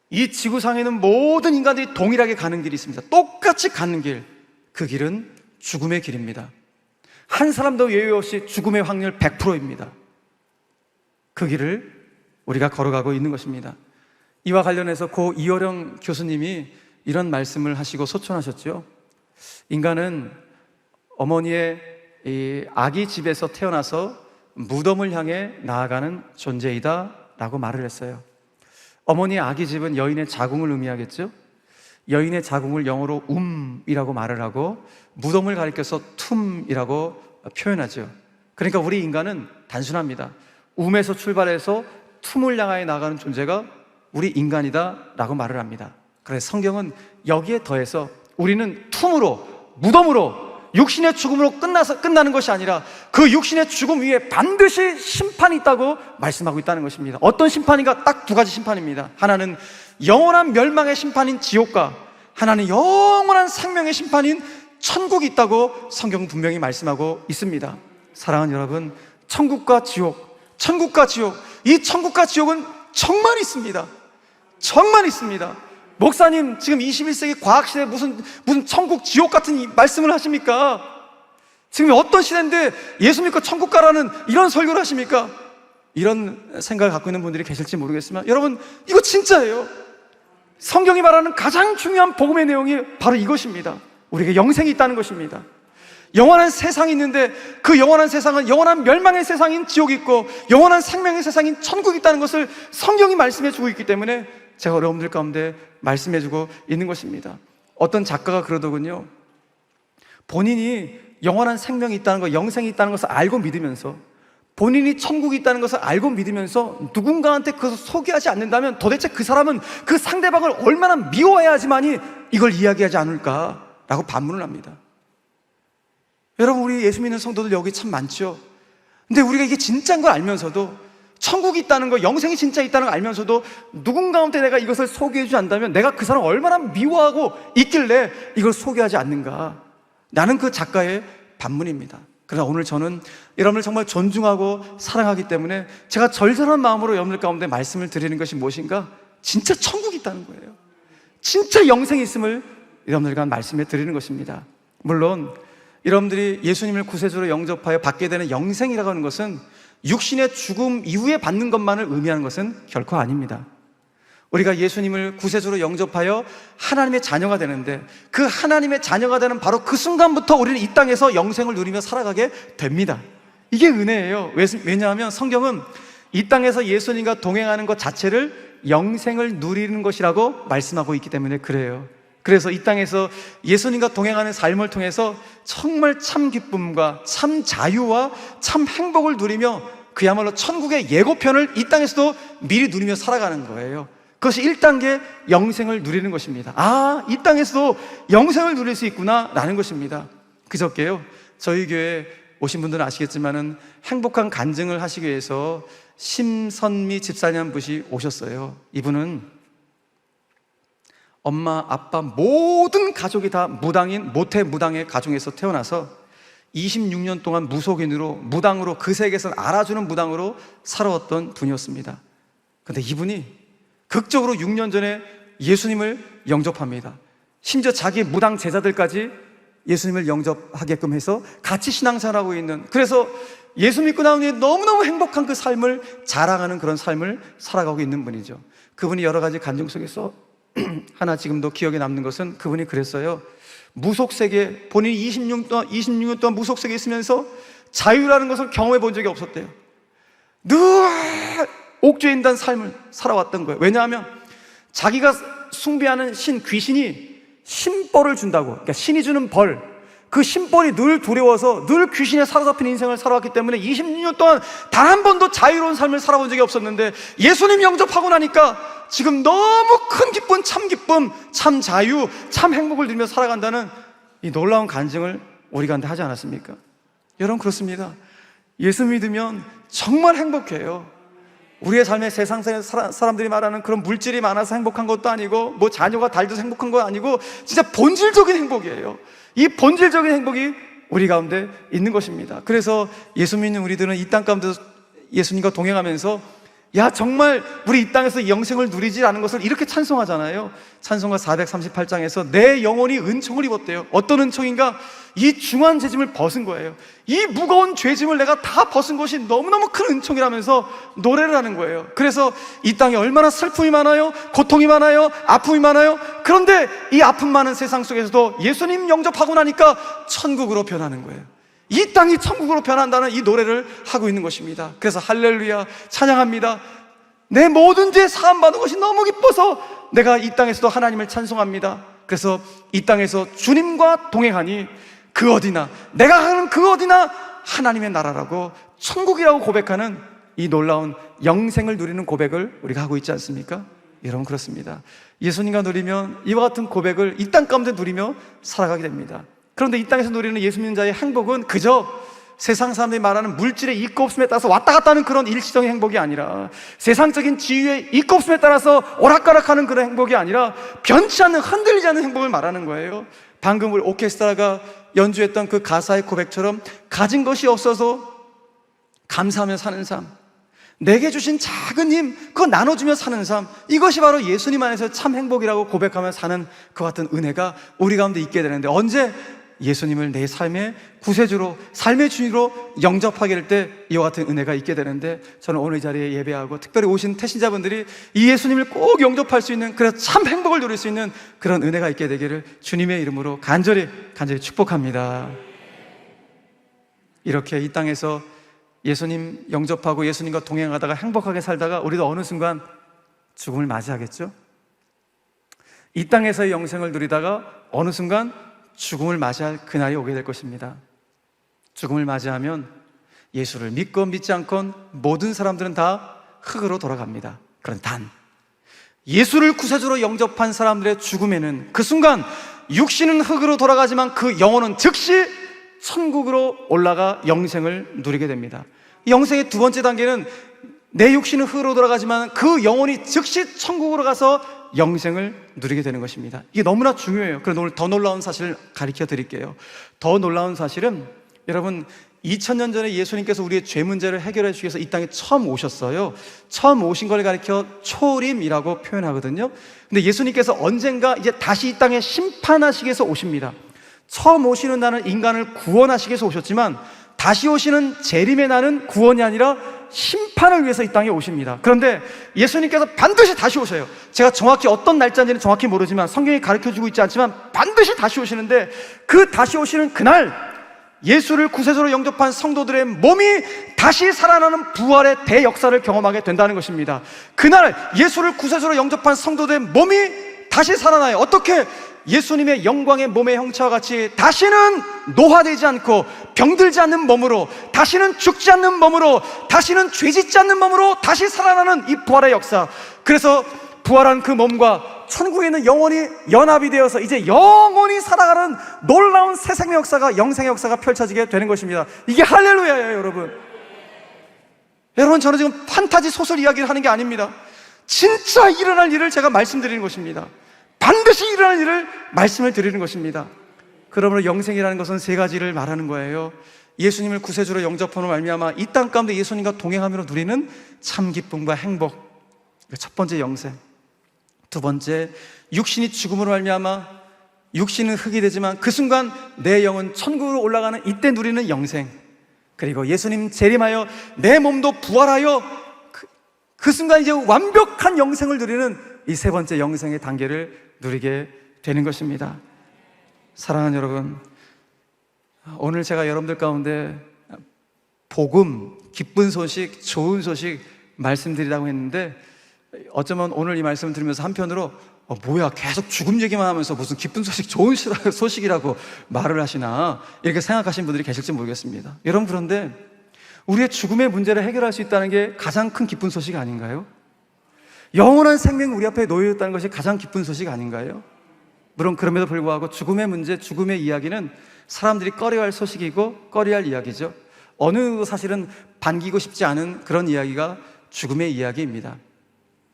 이 지구상에는 모든 인간들이 동일하게 가는 길이 있습니다. 똑같이 가는 길, 그 길은 죽음의 길입니다. 한 사람도 예외 없이 죽음의 확률 100%입니다. 그 길을 우리가 걸어가고 있는 것입니다. 이와 관련해서 고 이어령 교수님이 이런 말씀을 하시고 소천하셨죠. 인간은 어머니의 이 아기 집에서 태어나서 무덤을 향해 나아가는 존재이다 라고 말을 했어요. 어머니의 아기 집은 여인의 자궁을 의미하겠죠. 여인의 자궁을 영어로 이라고 말을 하고 무덤을 가리켜서 툼이라고 표현하죠. 그러니까 우리 인간은 단순합니다. 에서 출발해서 툼을 향하여 나가는 존재가 우리 인간이다 라고 말을 합니다. 그래서 성경은 여기에 더해서 우리는 툼으로, 무덤으로, 육신의 죽음으로 끝나는 것이 아니라 그 육신의 죽음 위에 반드시 심판이 있다고 말씀하고 있다는 것입니다. 어떤 심판인가? 딱 두 가지 심판입니다. 하나는 영원한 멸망의 심판인 지옥과 하나는 영원한 생명의 심판인 천국이 있다고 성경은 분명히 말씀하고 있습니다. 사랑하는 여러분, 천국과 지옥, 이 천국과 지옥은 정말 있습니다. 정말 있습니다. 목사님, 지금 21세기 과학시대에 무슨 천국, 지옥 같은 말씀을 하십니까? 지금 어떤 시대인데 예수 믿고 천국 가라는 이런 설교를 하십니까? 이런 생각을 갖고 있는 분들이 계실지 모르겠지만 여러분, 이거 진짜예요. 성경이 말하는 가장 중요한 복음의 내용이 바로 이것입니다. 우리에게 영생이 있다는 것입니다. 영원한 세상이 있는데 그 영원한 세상은 영원한 멸망의 세상인 지옥이 있고 영원한 생명의 세상인 천국이 있다는 것을 성경이 말씀해 주고 있기 때문에 제가 여러분들 가운데 말씀해 주고 있는 것입니다. 어떤 작가가 그러더군요. 본인이 영원한 생명이 있다는 것, 영생이 있다는 것을 알고 믿으면서, 본인이 천국이 있다는 것을 알고 믿으면서 누군가한테 그것을 소개하지 않는다면 도대체 그 사람은 그 상대방을 얼마나 미워해야지만이 이걸 이야기하지 않을까라고 반문을 합니다. 여러분, 우리 예수 믿는 성도들 여기 참 많죠. 근데 우리가 이게 진짜인 걸 알면서도, 천국이 있다는 거, 영생이 진짜 있다는 걸 알면서도 누군가한테 내가 이것을 소개해주지 않는다면 내가 그 사람을 얼마나 미워하고 있길래 이걸 소개하지 않는가. 나는 그 작가의 반문입니다. 그러나 오늘 저는 여러분을 정말 존중하고 사랑하기 때문에 제가 절절한 마음으로 여러분들 가운데 말씀을 드리는 것이 무엇인가? 진짜 천국이 있다는 거예요. 진짜 영생이 있음을 여러분들과 말씀해 드리는 것입니다. 물론 여러분들이 예수님을 구세주로 영접하여 받게 되는 영생이라고 하는 것은 육신의 죽음 이후에 받는 것만을 의미하는 것은 결코 아닙니다. 우리가 예수님을 구세주로 영접하여 하나님의 자녀가 되는데, 그 하나님의 자녀가 되는 바로 그 순간부터 우리는 이 땅에서 영생을 누리며 살아가게 됩니다. 이게 은혜예요. 왜냐하면 성경은 이 땅에서 예수님과 동행하는 것 자체를 영생을 누리는 것이라고 말씀하고 있기 때문에 그래요. 그래서 이 땅에서 예수님과 동행하는 삶을 통해서 정말 참 기쁨과 참 자유와 참 행복을 누리며 그야말로 천국의 예고편을 이 땅에서도 미리 누리며 살아가는 거예요. 그것이 1단계 영생을 누리는 것입니다. 아, 이 땅에서도 영생을 누릴 수 있구나 라는 것입니다. 그저께요, 저희 교회에 오신 분들은 아시겠지만은 행복한 간증을 하시기 위해서 심선미 집사님 분이 오셨어요. 이분은 엄마, 아빠 모든 가족이 다 무당인 모태무당의 가정에서 태어나서 26년 동안 무속인으로, 무당으로, 그 세계에서 알아주는 무당으로 살아왔던 분이었습니다. 그런데 이분이 극적으로 6년 전에 예수님을 영접합니다. 심지어 자기 무당 제자들까지 예수님을 영접하게끔 해서 같이 신앙생활하고 있는, 그래서 예수 믿고 나온 뒤에 너무너무 행복한 그 삶을 자랑하는 그런 삶을 살아가고 있는 분이죠. 그분이 여러 가지 간증 속에서 하나 지금도 기억에 남는 것은, 그분이 그랬어요. 무속세계, 본인이 26년 동안 무속세계에 있으면서 자유라는 것을 경험해 본 적이 없었대요. 늘 옥죄인단 삶을 살아왔던 거예요. 왜냐하면 자기가 숭배하는 귀신이 신벌을 준다고, 그러니까 신이 주는 벌, 그 신벌이 늘 두려워서 늘 귀신에 사로잡힌 인생을 살아왔기 때문에 26년 동안 단 한 번도 자유로운 삶을 살아본 적이 없었는데, 예수님 영접하고 나니까 지금 너무 큰 기쁨, 참 자유, 참 행복을 누리며 살아간다는 이 놀라운 간증을 우리 가운데 하지 않았습니까? 여러분, 그렇습니다. 예수 믿으면 정말 행복해요. 우리의 삶에 세상 사람들이 말하는 그런 물질이 많아서 행복한 것도 아니고, 뭐 자녀가 달려서 행복한 거 아니고, 진짜 본질적인 행복이에요. 이 본질적인 행복이 우리 가운데 있는 것입니다. 그래서 예수 믿는 우리들은 이 땅 가운데 예수님과 동행하면서, 야, 정말 우리 이 땅에서 영생을 누리지 않은 것을 이렇게 찬송하잖아요. 찬송가 438장에서 내 영혼이 은총을 입었대요. 어떤 은총인가? 이 중한 죄짐을 벗은 거예요. 이 무거운 죄짐을 내가 다 벗은 것이 너무너무 큰 은총이라면서 노래를 하는 거예요. 그래서 이 땅에 얼마나 슬픔이 많아요, 고통이 많아요, 아픔이 많아요. 그런데 이 아픔 많은 세상 속에서도 예수님 영접하고 나니까 천국으로 변하는 거예요. 이 땅이 천국으로 변한다는 이 노래를 하고 있는 것입니다. 그래서 할렐루야, 찬양합니다. 내 모든 죄 사함 받은 것이 너무 기뻐서 내가 이 땅에서도 하나님을 찬송합니다. 그래서 이 땅에서 주님과 동행하니 그 어디나, 내가 가는 그 어디나 하나님의 나라라고, 천국이라고 고백하는 이 놀라운 영생을 누리는 고백을 우리가 하고 있지 않습니까? 여러분, 그렇습니다. 예수님과 누리면 이와 같은 고백을 이 땅 가운데 누리며 살아가게 됩니다. 그런데 이 땅에서 누리는 예수 믿는 자의 행복은 그저 세상 사람들이 말하는 물질의 있고 없음에 따라서 왔다 갔다 하는 그런 일시적인 행복이 아니라, 세상적인 지위의 있고 없음에 따라서 오락가락하는 그런 행복이 아니라, 변치 않는, 흔들리지 않는 행복을 말하는 거예요. 방금 우리 오케스트라가 연주했던 그 가사의 고백처럼 가진 것이 없어서 감사하며 사는 삶, 내게 주신 작은 힘, 그거 나눠주며 사는 삶, 이것이 바로 예수님 안에서 참 행복이라고 고백하며 사는 그 같은 은혜가 우리 가운데 있게 되는데, 언제 예수님을 내 삶의 구세주로, 삶의 주인으로 영접하게 될 때 이와 같은 은혜가 있게 되는데, 저는 오늘 이 자리에 예배하고 특별히 오신 태신자분들이 이 예수님을 꼭 영접할 수 있는, 그래서 참 행복을 누릴 수 있는 그런 은혜가 있게 되기를 주님의 이름으로 간절히 축복합니다. 이렇게 이 땅에서 예수님 영접하고 예수님과 동행하다가 행복하게 살다가 우리도 어느 순간 죽음을 맞이하겠죠? 이 땅에서의 영생을 누리다가 어느 순간 죽음을 맞이할 그날이 오게 될 것입니다. 죽음을 맞이하면 예수를 믿건 믿지 않건 모든 사람들은 다 흙으로 돌아갑니다. 그런 단, 예수를 구세주로 영접한 사람들의 죽음에는 그 순간 육신은 흙으로 돌아가지만 그 영혼은 즉시 천국으로 올라가 영생을 누리게 됩니다. 영생의 두 번째 단계는 내 육신은 흙으로 돌아가지만 그 영혼이 즉시 천국으로 가서 영생을 누리게 되는 것입니다. 이게 너무나 중요해요. 그런데 오늘 더 놀라운 사실을 가르쳐 드릴게요. 더 놀라운 사실은 여러분 2000년 전에 예수님께서 우리의 죄 문제를 해결해 주기 위해서 이 땅에 처음 오셨어요. 처음 오신 걸 가리켜 초림이라고 표현하거든요. 근데 예수님께서 언젠가 이제 다시 이 땅에 심판하시기 위해서 오십니다. 처음 오시는 날은 인간을 구원하시기 위해서 오셨지만 다시 오시는 재림의 날은 구원이 아니라 심판을 위해서 이 땅에 오십니다. 그런데 예수님께서 반드시 다시 오셔요. 제가 정확히 어떤 날짜인지는 정확히 모르지만 성경이 가르쳐주고 있지 않지만 반드시 다시 오시는데 그 다시 오시는 그날 예수를 구세주로 영접한 성도들의 몸이 다시 살아나는 부활의 대역사를 경험하게 된다는 것입니다. 그날 예수를 구세주로 영접한 성도들의 몸이 다시 살아나요. 어떻게? 예수님의 영광의 몸의 형체와 같이 다시는 노화되지 않고 병들지 않는 몸으로, 다시는 죽지 않는 몸으로, 다시는 죄짓지 않는 몸으로 다시 살아나는 이 부활의 역사. 그래서 부활한 그 몸과 천국에 있는 영혼이 연합이 되어서 이제 영원히 살아가는 놀라운 새 생명의 역사가, 영생의 역사가 펼쳐지게 되는 것입니다. 이게 할렐루야예요, 여러분. 여러분, 저는 지금 판타지 소설 이야기를 하는 게 아닙니다. 진짜 일어날 일을 제가 말씀드리는 것입니다. 반드시 일어날 일을 말씀을 드리는 것입니다. 그러므로 영생이라는 것은 세 가지를 말하는 거예요. 예수님을 구세주로 영접함으로 말미암아 이 땅 가운데 예수님과 동행하며 누리는 참 기쁨과 행복, 첫 번째 영생. 두 번째, 육신이 죽음으로 말미암아 육신은 흙이 되지만 그 순간 내 영은 천국으로 올라가는 이때 누리는 영생. 그리고 예수님 재림하여 내 몸도 부활하여 그 순간 이제 완벽한 영생을 누리는 이 세 번째 영생의 단계를 누리게 되는 것입니다. 사랑하는 여러분, 오늘 제가 여러분들 가운데 복음, 기쁜 소식, 좋은 소식 말씀드리라고 했는데 어쩌면 오늘 이 말씀을 들으면서 한편으로 뭐야, 계속 죽음 얘기만 하면서 무슨 기쁜 소식, 좋은 소식이라고 말을 하시나 이렇게 생각하시는 분들이 계실지 모르겠습니다. 여러분, 그런데 우리의 죽음의 문제를 해결할 수 있다는 게 가장 큰 기쁜 소식 아닌가요? 영원한 생명이 우리 앞에 놓여있다는 것이 가장 기쁜 소식 아닌가요? 물론 그럼에도 불구하고 죽음의 문제, 죽음의 이야기는 사람들이 꺼려할 소식이고 꺼려할 이야기죠. 어느 사실은 반기고 싶지 않은 그런 이야기가 죽음의 이야기입니다.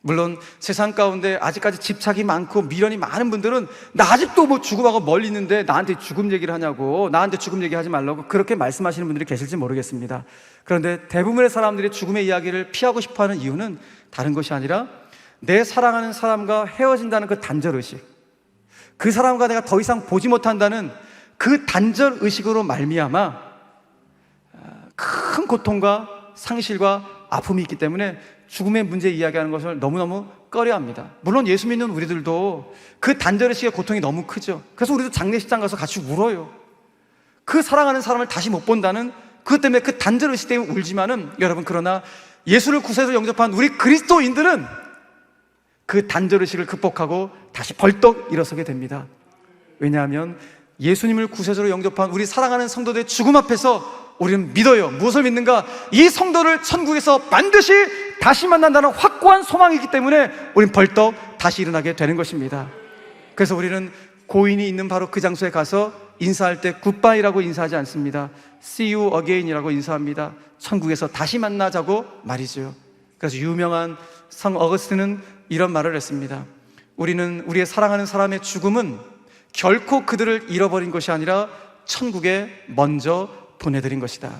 물론 세상 가운데 아직까지 집착이 많고 미련이 많은 분들은 나 아직도 뭐 죽음하고 멀리 있는데 나한테 죽음 얘기를 하냐고, 나한테 죽음 얘기하지 말라고 그렇게 말씀하시는 분들이 계실지 모르겠습니다. 그런데 대부분의 사람들이 죽음의 이야기를 피하고 싶어하는 이유는 다른 것이 아니라 내 사랑하는 사람과 헤어진다는 그 단절의식, 그 사람과 내가 더 이상 보지 못한다는 그 단절의식으로 말미암아 큰 고통과 상실과 아픔이 있기 때문에 죽음의 문제 이야기하는 것을 너무너무 꺼려합니다. 물론 예수 믿는 우리들도 그 단절의식의 고통이 너무 크죠. 그래서 우리도 장례식장 가서 같이 울어요. 그 사랑하는 사람을 다시 못 본다는 그것 때문에, 그 단절의식 때문에 울지만은 여러분, 그러나 예수를 구세주로 영접한 우리 그리스도인들은 그 단절의식을 극복하고 다시 벌떡 일어서게 됩니다. 왜냐하면 예수님을 구세주로 영접한 우리 사랑하는 성도들의 죽음 앞에서 우리는 믿어요. 무엇을 믿는가? 이 성도를 천국에서 반드시 다시 만난다는 확고한 소망이 있기 때문에 우리는 벌떡 다시 일어나게 되는 것입니다. 그래서 우리는 고인이 있는 바로 그 장소에 가서 인사할 때 굿바이라고 인사하지 않습니다. See you again이라고 인사합니다. 천국에서 다시 만나자고 말이죠. 그래서 유명한 성 어거스틴은 이런 말을 했습니다. 우리는 우리의 사랑하는 사람의 죽음은 결코 그들을 잃어버린 것이 아니라 천국에 먼저 보내드린 것이다.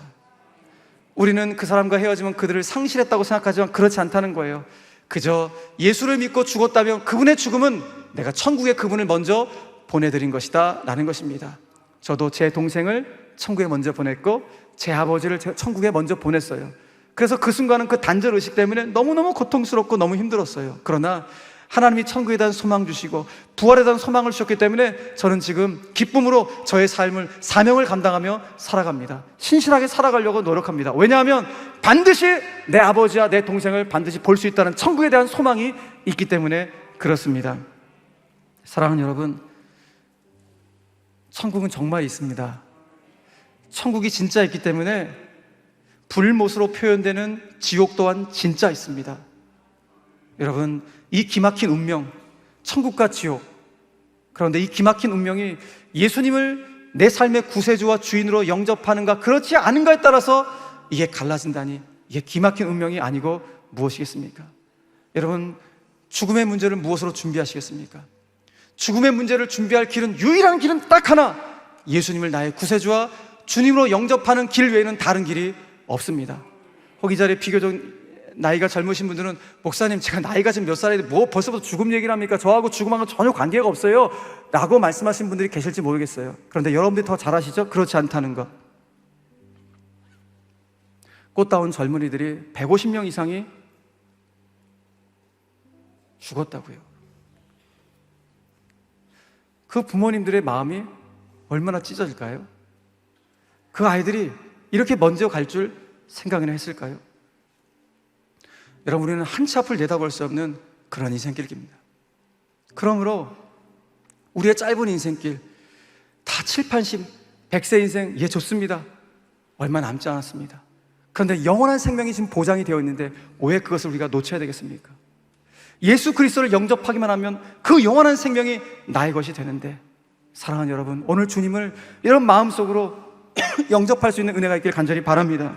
우리는 그 사람과 헤어지면 그들을 상실했다고 생각하지만 그렇지 않다는 거예요. 그저 예수를 믿고 죽었다면 그분의 죽음은 내가 천국에 그분을 먼저 보내드린 것이다 라는 것입니다. 저도 제 동생을 천국에 먼저 보냈고 제 아버지를 천국에 먼저 보냈어요. 그래서 그 순간은 그 단절의식 때문에 너무너무 고통스럽고 너무 힘들었어요. 그러나 하나님이 천국에 대한 소망 주시고 부활에 대한 소망을 주셨기 때문에 저는 지금 기쁨으로 저의 삶을, 사명을 감당하며 살아갑니다. 신실하게 살아가려고 노력합니다. 왜냐하면 반드시 내 아버지와 내 동생을 반드시 볼 수 있다는 천국에 대한 소망이 있기 때문에 그렇습니다. 사랑하는 여러분, 천국은 정말 있습니다. 천국이 진짜 있기 때문에 불못으로 표현되는 지옥 또한 진짜 있습니다. 여러분, 이 기막힌 운명, 천국과 지옥, 그런데 이 기막힌 운명이 예수님을 내 삶의 구세주와 주인으로 영접하는가 그렇지 않은가에 따라서 이게 갈라진다니, 이게 기막힌 운명이 아니고 무엇이겠습니까? 여러분, 죽음의 문제를 무엇으로 준비하시겠습니까? 죽음의 문제를 준비할 길은, 유일한 길은 딱 하나, 예수님을 나의 구세주와 주님으로 영접하는 길 외에는 다른 길이 없습니다. 혹 이 자리에 비교적 나이가 젊으신 분들은, 목사님 제가 나이가 지금 몇 살인데 뭐 벌써부터 죽음 얘기를 합니까? 저하고 죽음하고 전혀 관계가 없어요 라고 말씀하신 분들이 계실지 모르겠어요. 그런데 여러분들이 더 잘 아시죠? 그렇지 않다는 것. 꽃다운 젊은이들이 150명 이상이 죽었다고요. 그 부모님들의 마음이 얼마나 찢어질까요? 그 아이들이 이렇게 먼저 갈 줄 생각이나 했을까요? 여러분, 우리는 한 치 앞을 내다볼 수 없는 그런 인생길입니다. 그러므로 우리의 짧은 인생길, 다 7, 80, 100세 인생, 예, 좋습니다. 얼마 남지 않았습니다. 그런데 영원한 생명이 지금 보장이 되어 있는데 왜 그것을 우리가 놓쳐야 되겠습니까? 예수 그리스도를 영접하기만 하면 그 영원한 생명이 나의 것이 되는데, 사랑하는 여러분, 오늘 주님을 이런 마음속으로 영접할 수 있는 은혜가 있길 간절히 바랍니다.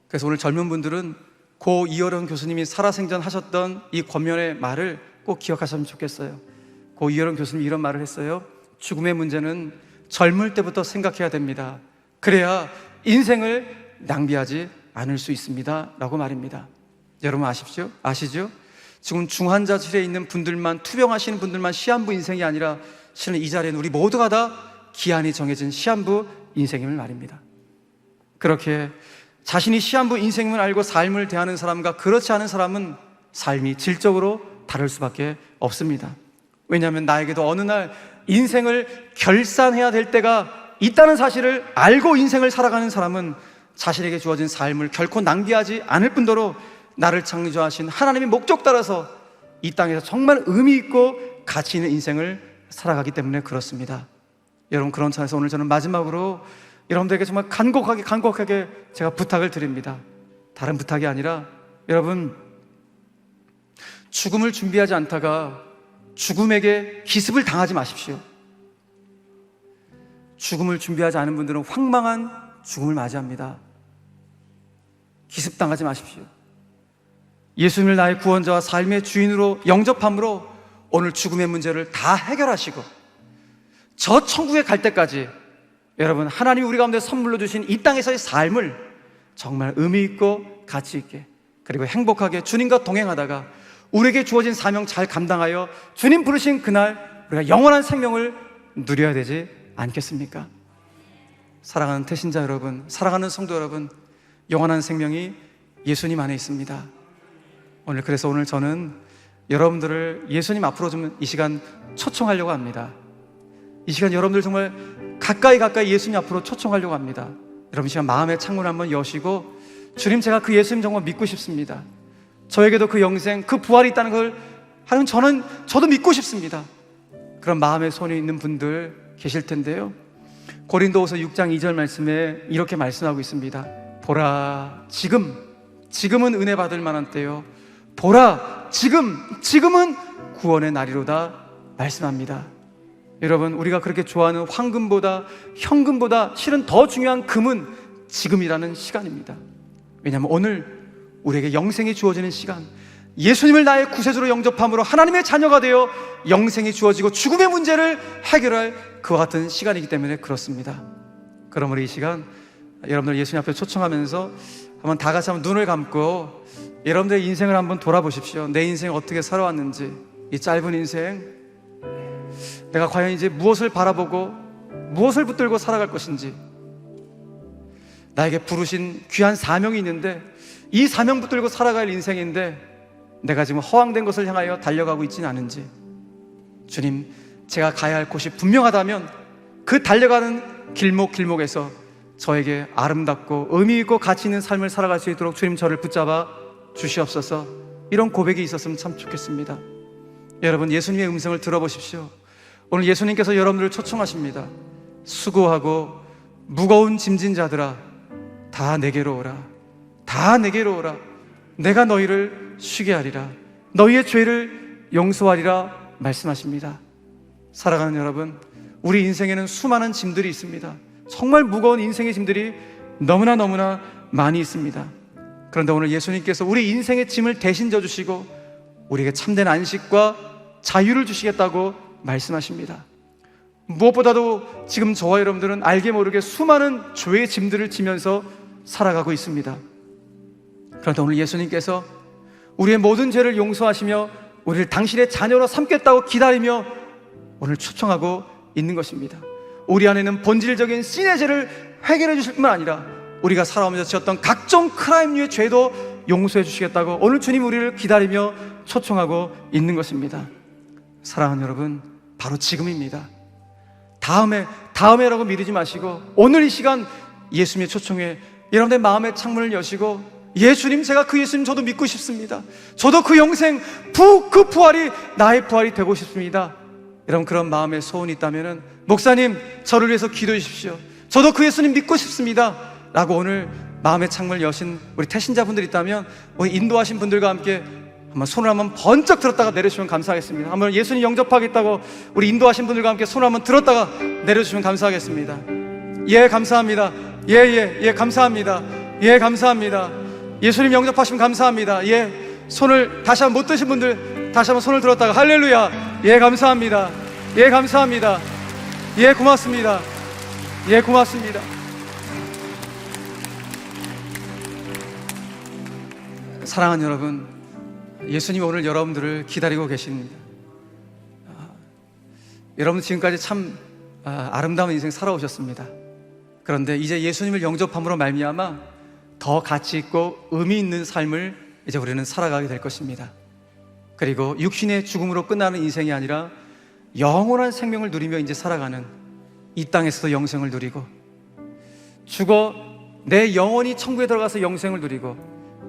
그래서 오늘 젊은 분들은 고 이어령 교수님이 살아생전 하셨던 이 권면의 말을 꼭 기억하셨으면 좋겠어요. 고 이어령 교수님이 이런 말을 했어요. 죽음의 문제는 젊을 때부터 생각해야 됩니다. 그래야 인생을 낭비하지 않을 수 있습니다 라고 말입니다. 여러분 아시죠? 지금 중환자실에 있는 분들만, 투병하시는 분들만 시한부 인생이 아니라 실은 이 자리에는 우리 모두가 다 기한이 정해진 시한부 인생임을 말입니다. 그렇게 자신이 시한부 인생임을 알고 삶을 대하는 사람과 그렇지 않은 사람은 삶이 질적으로 다를 수밖에 없습니다. 왜냐하면 나에게도 어느 날 인생을 결산해야 될 때가 있다는 사실을 알고 인생을 살아가는 사람은 자신에게 주어진 삶을 결코 낭비하지 않을 뿐더러 나를 창조하신 하나님의 목적 따라서 이 땅에서 정말 의미 있고 가치 있는 인생을 살아가기 때문에 그렇습니다. 여러분, 그런 차에서 오늘 저는 마지막으로 여러분들에게 정말 간곡하게 제가 부탁을 드립니다. 다른 부탁이 아니라, 여러분, 죽음을 준비하지 않다가 죽음에게 기습을 당하지 마십시오. 죽음을 준비하지 않은 분들은 황망한 죽음을 맞이합니다. 기습당하지 마십시오. 예수님을 나의 구원자와 삶의 주인으로 영접함으로 오늘 죽음의 문제를 다 해결하시고 저 천국에 갈 때까지 여러분, 하나님이 우리 가운데 선물로 주신 이 땅에서의 삶을 정말 의미 있고 가치 있게, 그리고 행복하게 주님과 동행하다가 우리에게 주어진 사명 잘 감당하여 주님 부르신 그날 우리가 영원한 생명을 누려야 되지 않겠습니까? 사랑하는 태신자 여러분, 사랑하는 성도 여러분, 영원한 생명이 예수님 안에 있습니다. 그래서 오늘 저는 여러분들을 예수님 앞으로 좀 이 시간 초청하려고 합니다. 이 시간 여러분들 정말 가까이 예수님 앞으로 초청하려고 합니다. 여러분, 이 시간 마음의 창문을 한번 여시고, 주님, 제가 그 예수님 정말 믿고 싶습니다. 저에게도 그 영생, 그 부활이 있다는 걸 하는 저도 믿고 싶습니다. 그런 마음의 손이 있는 분들 계실 텐데요. 고린도후서 6장 2절 말씀에 이렇게 말씀하고 있습니다. 보라, 지금은 은혜 받을 만한 때요. 보라, 지금은 구원의 날이로다 말씀합니다. 여러분, 우리가 그렇게 좋아하는 황금보다, 현금보다 실은 더 중요한 금은 지금이라는 시간입니다. 왜냐하면 오늘 우리에게 영생이 주어지는 시간, 예수님을 나의 구세주로 영접함으로 하나님의 자녀가 되어 영생이 주어지고 죽음의 문제를 해결할 그와 같은 시간이기 때문에 그렇습니다. 그러므로 이 시간 여러분들 예수님 앞에 초청하면서 한번 다 같이 한번 눈을 감고 여러분들의 인생을 한번 돌아보십시오. 내 인생 어떻게 살아왔는지, 이 짧은 인생 내가 과연 이제 무엇을 바라보고 무엇을 붙들고 살아갈 것인지, 나에게 부르신 귀한 사명이 있는데 이 사명 붙들고 살아갈 인생인데 내가 지금 허황된 것을 향하여 달려가고 있지는 않은지, 주님, 제가 가야 할 곳이 분명하다면 그 달려가는 길목에서 저에게 아름답고 의미 있고 가치 있는 삶을 살아갈 수 있도록 주님 저를 붙잡아 주시옵소서. 이런 고백이 있었으면 참 좋겠습니다. 여러분, 예수님의 음성을 들어보십시오. 오늘 예수님께서 여러분들을 초청하십니다. 수고하고 무거운 짐진 자들아, 다 내게로 오라. 다 내게로 오라. 내가 너희를 쉬게 하리라. 너희의 죄를 용서하리라 말씀하십니다. 사랑하는 여러분, 우리 인생에는 수많은 짐들이 있습니다. 정말 무거운 인생의 짐들이 너무나 많이 있습니다. 그런데 오늘 예수님께서 우리 인생의 짐을 대신 져주시고 우리에게 참된 안식과 자유를 주시겠다고 말씀하십니다. 무엇보다도 지금 저와 여러분들은 알게 모르게 수많은 죄의 짐들을 지면서 살아가고 있습니다. 그런데 오늘 예수님께서 우리의 모든 죄를 용서하시며 우리를 당신의 자녀로 삼겠다고 기다리며 오늘 초청하고 있는 것입니다. 우리 안에는 본질적인 씬의 죄를 해결해 주실 뿐만 아니라 우리가 살아오면서 지었던 각종 크라임류의 죄도 용서해 주시겠다고 오늘 주님 우리를 기다리며 초청하고 있는 것입니다. 사랑하는 여러분, 바로 지금입니다. 다음에라고 미루지 마시고 오늘 이 시간 예수님의 초청에 여러분의 마음의 창문을 여시고, 예 주님, 제가 그 예수님 저도 믿고 싶습니다. 저도 그 영생 그 부활이 나의 부활이 되고 싶습니다. 여러분 그런 마음의 소원이 있다면 목사님 저를 위해서 기도해 주십시오. 저도 그 예수님 믿고 싶습니다 라고 오늘 마음의 창문을 여신 우리 태신자분들 있다면 우리 인도하신 분들과 함께 한번 손을 한번 번쩍 들었다가 내려주시면 감사하겠습니다. 한번 예수님 영접하겠다고 우리 인도하신 분들과 함께 손을 한번 들었다가 내려주시면 감사하겠습니다. 예, 감사합니다. 예, 감사합니다. 예, 감사합니다. 예수님 영접하시면 감사합니다. 예, 손을 다시 한번 못 드신 분들 다시 한번 손을 들었다가 할렐루야. 예, 감사합니다. 예, 감사합니다. 예, 고맙습니다. 예, 고맙습니다. 사랑하는 여러분, 예수님이 오늘 여러분들을 기다리고 계십니다. 여러분 지금까지 참 아름다운 인생 살아오셨습니다. 그런데 이제 예수님을 영접함으로 말미암아 더 가치 있고 의미 있는 삶을 이제 우리는 살아가게 될 것입니다. 그리고 육신의 죽음으로 끝나는 인생이 아니라 영원한 생명을 누리며 이제 살아가는, 이 땅에서도 영생을 누리고 죽어 내 영혼이 천국에 들어가서 영생을 누리고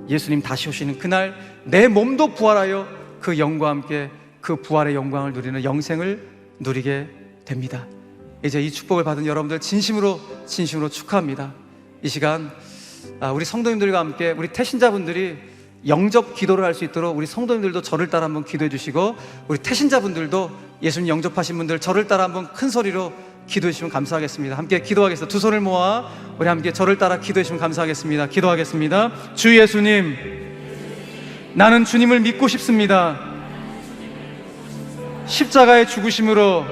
예수님 다시 오시는 그날 내 몸도 부활하여 그 영과 함께 그 부활의 영광을 누리는 영생을 누리게 됩니다. 이제 이 축복을 받은 여러분들 진심으로 축하합니다. 이 시간 우리 성도님들과 함께 우리 태신자분들이 영접 기도를 할 수 있도록 우리 성도님들도 저를 따라 한번 기도해 주시고, 우리 태신자분들도 예수님 영접하신 분들 저를 따라 한번 큰 소리로 기도해 주시면 감사하겠습니다. 함께 기도하겠습니다. 두 손을 모아 우리 함께 저를 따라 기도해 주시면 감사하겠습니다. 기도하겠습니다. 주 예수님, 나는 주님을 믿고 싶습니다. 십자가의 죽으심으로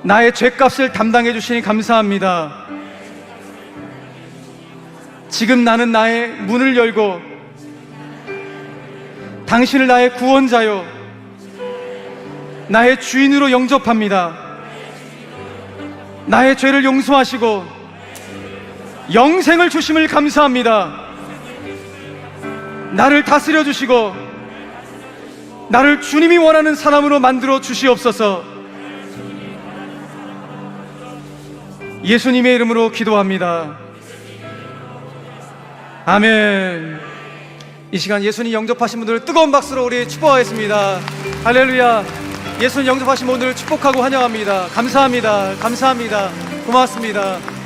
나의 죄값을 담당해 주시니 감사합니다. 지금 나는 나의 문을 열고 당신을 나의 구원자요 나의 주인으로 영접합니다. 나의 죄를 용서하시고 영생을 주심을 감사합니다. 나를 다스려 주시고 나를 주님이 원하는 사람으로 만들어 주시옵소서. 예수님의 이름으로 기도합니다. 아멘. 이 시간 예수님 영접하신 분들을 뜨거운 박수로 우리 축복하겠습니다. 할렐루야. 예수님 영접하신 분들을 축복하고 환영합니다. 감사합니다. 고맙습니다.